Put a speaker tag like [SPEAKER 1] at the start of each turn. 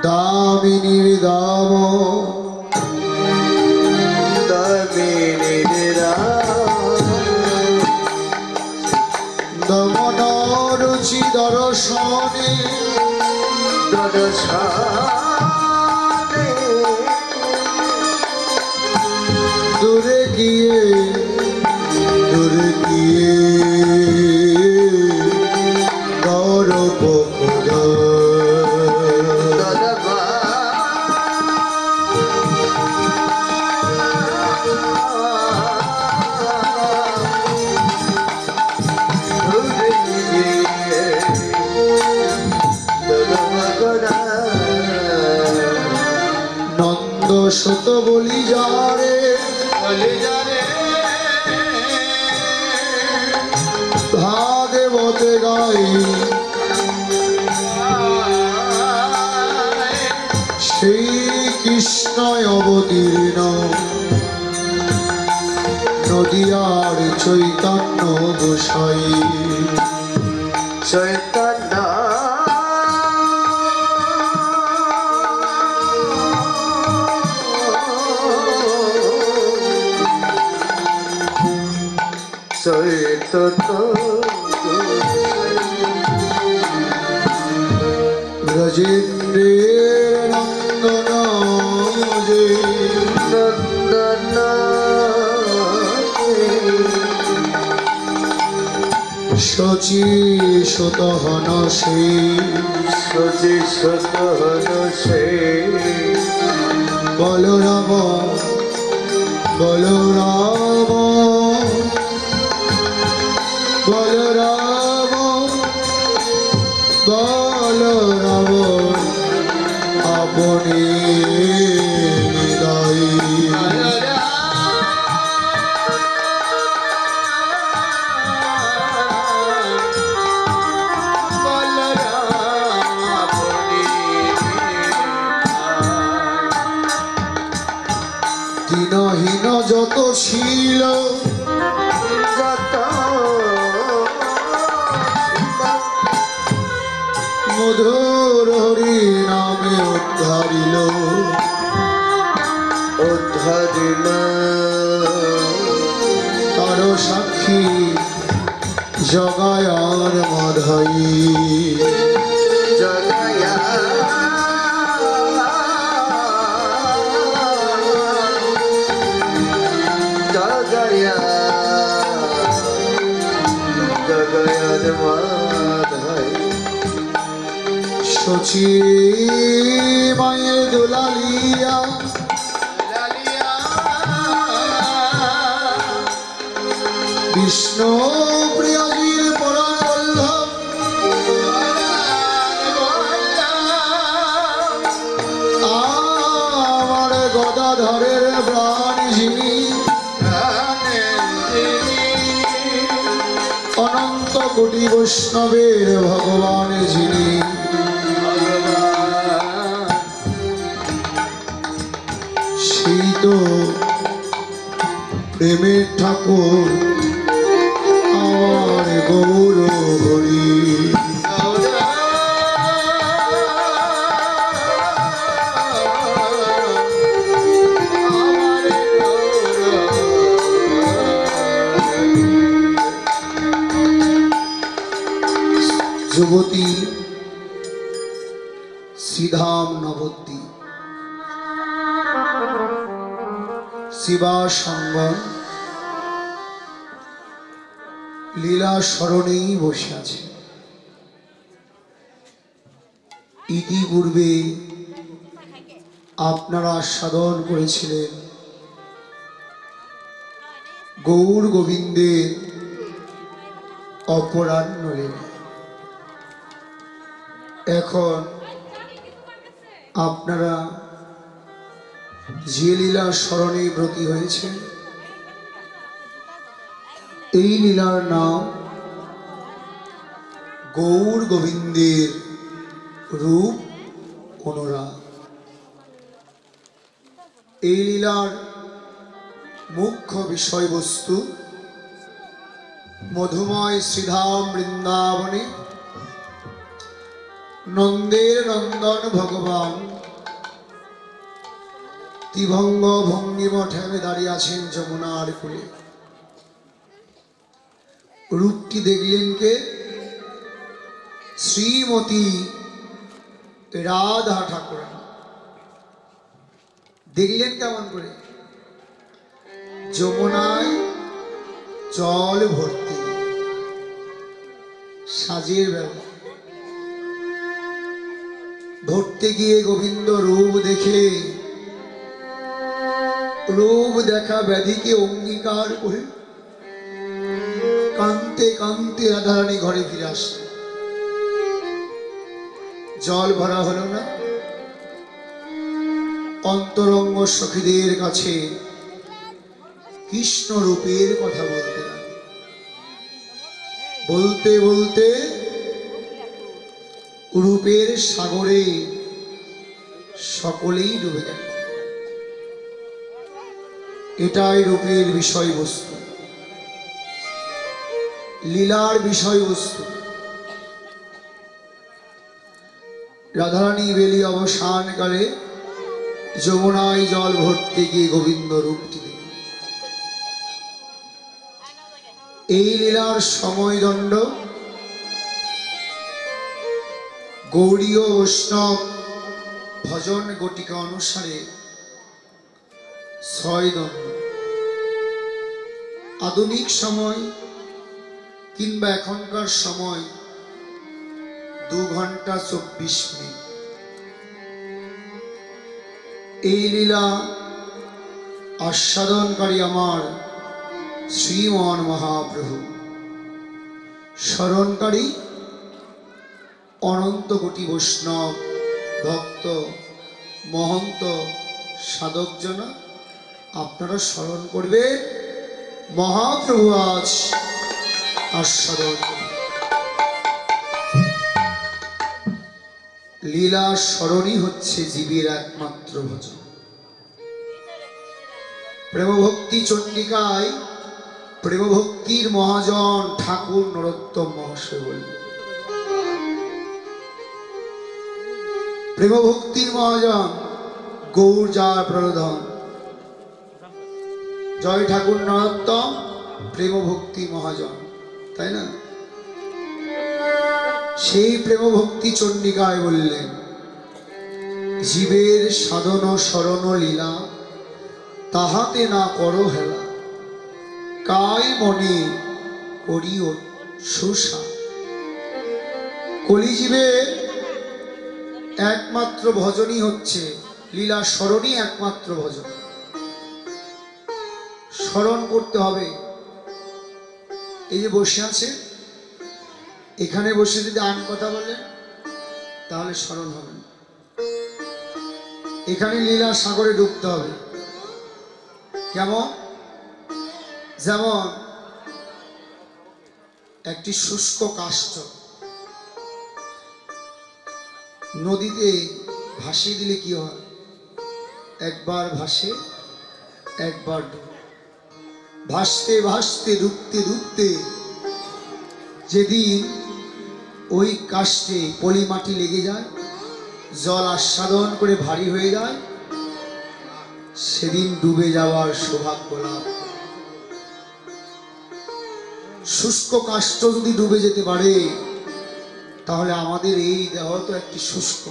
[SPEAKER 1] দামিনীর দাম দমন রুচি দর্শনে দূরে গিয়ে গৌরব নন্দ শত বলি যারে ভাগবতে গাই সেই কৃষ্ণ অবতীর্ণ নদিয়ার চৈতন্য গোসাই চৈতন্য চৈতন্য ব্রজেন্দ্রের নন্দন যে নন্দন শচী শতহন সে শচী শতহন সে বলরাম বলরাম বলরাম বলরাম আপনি হৃদয় দিনহীন যত ছিল মধুর হরি নামে উদ্ধারিল তার সাক্ষী জগায়ার মাধাই জগায়া জগায়া জগায়ার মাধাই শচী মায়ের দুলালিয়া বিষ্ণু প্রিয়াজির পরাণ বল্লভ আমার গদাধরের প্রাণ যিনি অনন্ত কোটি বৈষ্ণবের ভগবান যিনি সেই তো প্রেমের ঠাকুর আমার গৌর হরি যুবতী শ্রীধাম নবদ্বীপ শিবা সঙ্গ লীলা স্মরণেই বসে আছে। ইতিপূর্বে আপনারা সাধন করেছিলেন গৌর গোবিন্দের অপরাহ্ন লীলা। এখন আপনারা যে লীলা স্মরণে ব্রতী হয়েছেন এই লীলার নাম গৌর গোবিন্দের রূপ অনুরাগ। এই লীলার মুখ্য বিষয়বস্তু মধুময় শ্রীধাম বৃন্দাবনে নন্দের নন্দন ভগবান ত্রিভঙ্গ ভঙ্গিম ঠেলে দাঁড়িয়ে আছেন যমুনার কূলে। রূপটি দেখলেন কে? শ্রীমতী রাধা ঠাকুর। দেখলেন কেমন করে? যমুনায় জল ভর্তি, সাজের বেলা ধরতে গিয়ে গোবিন্দ রূপ দেখে, রূপ দেখা ব্যাধিকে অঙ্গীকার করে কান্তে কান্তে রাধারানী ঘরে ফিরে আসে। জল ভরা হলো না, অন্তরঙ্গ সখীদের কাছে কৃষ্ণ রূপের কথা বলতে লাগে। বলতে বলতে রূপের সাগরে সকলেই ডুবে গেল। এটাই রূপের বিষয়বস্তু, লীলার বিষয়বস্তু। রাধারানী বেলি অবসানকালে যমুনায় জল ভরতে গিয়ে গোবিন্দ রূপটি দিলেন। এই লীলার সময়দণ্ড গৌড়ীয় বৈষ্ণব ভজন গটিকা অনুসারে 6 দণ্ড। আধুনিক সময় কিংবা এখনকার সময় 2 ঘন্টা 24 মিনিট। এই লীলা আস্বাদনকারী আমার শ্রীমান মহাপ্রভু, স্মরণকারী অনন্ত কোটি বৈষ্ণব ভক্ত মহন্ত সাধকজনা, আপনারা স্মরণ করবে মহাপ্রভু আজ আস্বাদন। লীলা স্মরণই হচ্ছে জীবের একমাত্র ভজন। প্রেমভক্তি চণ্ডিকায় প্রেমভক্তির মহাজন ঠাকুর নরোত্তম মহাশয় বললেন, প্রেমভক্তির মহাজন গৌর যার প্রধান। জয় ঠাকুর নরোত্তম প্রেমভক্তি মহাজন, তাই না? সেই প্রেমভক্তি চণ্ডিকায় বললেন, জীবের সাধন শরণ লীলা তাহাতে না করো হেলা, কাই মনে করিও সুসা। কলিজীবের একমাত্র ভজনই হচ্ছে লীলা স্মরণই একমাত্র ভজন। স্মরণ করতে হবে। এই যে বসে আছে, এখানে বসে যদি আন কথা বলেন তাহলে স্মরণ হবে না। এখানে লীলা সাগরে ডুবতে হবে। কেমন? যেমন একটি শুষ্ক কাষ্ঠ নদীতে ভাসিয়ে দিলে কি হয়? একবার ভাসে, একবার ডুবে। ভাসতে ভাসতে ডুবতে ডুবতে যেদিন ওই কাষ্ঠে পলি মাটি লেগে যায়, জল আস্বাদন করে ভারী হয়ে যায়, সেদিন ডুবে যাওয়ার সৌভাগ্য লাভ। শুষ্ক কাষ্ঠ যদি ডুবে যেতে পারে, তাহলে আমাদের এই দেহ তো একটি শুষ্ক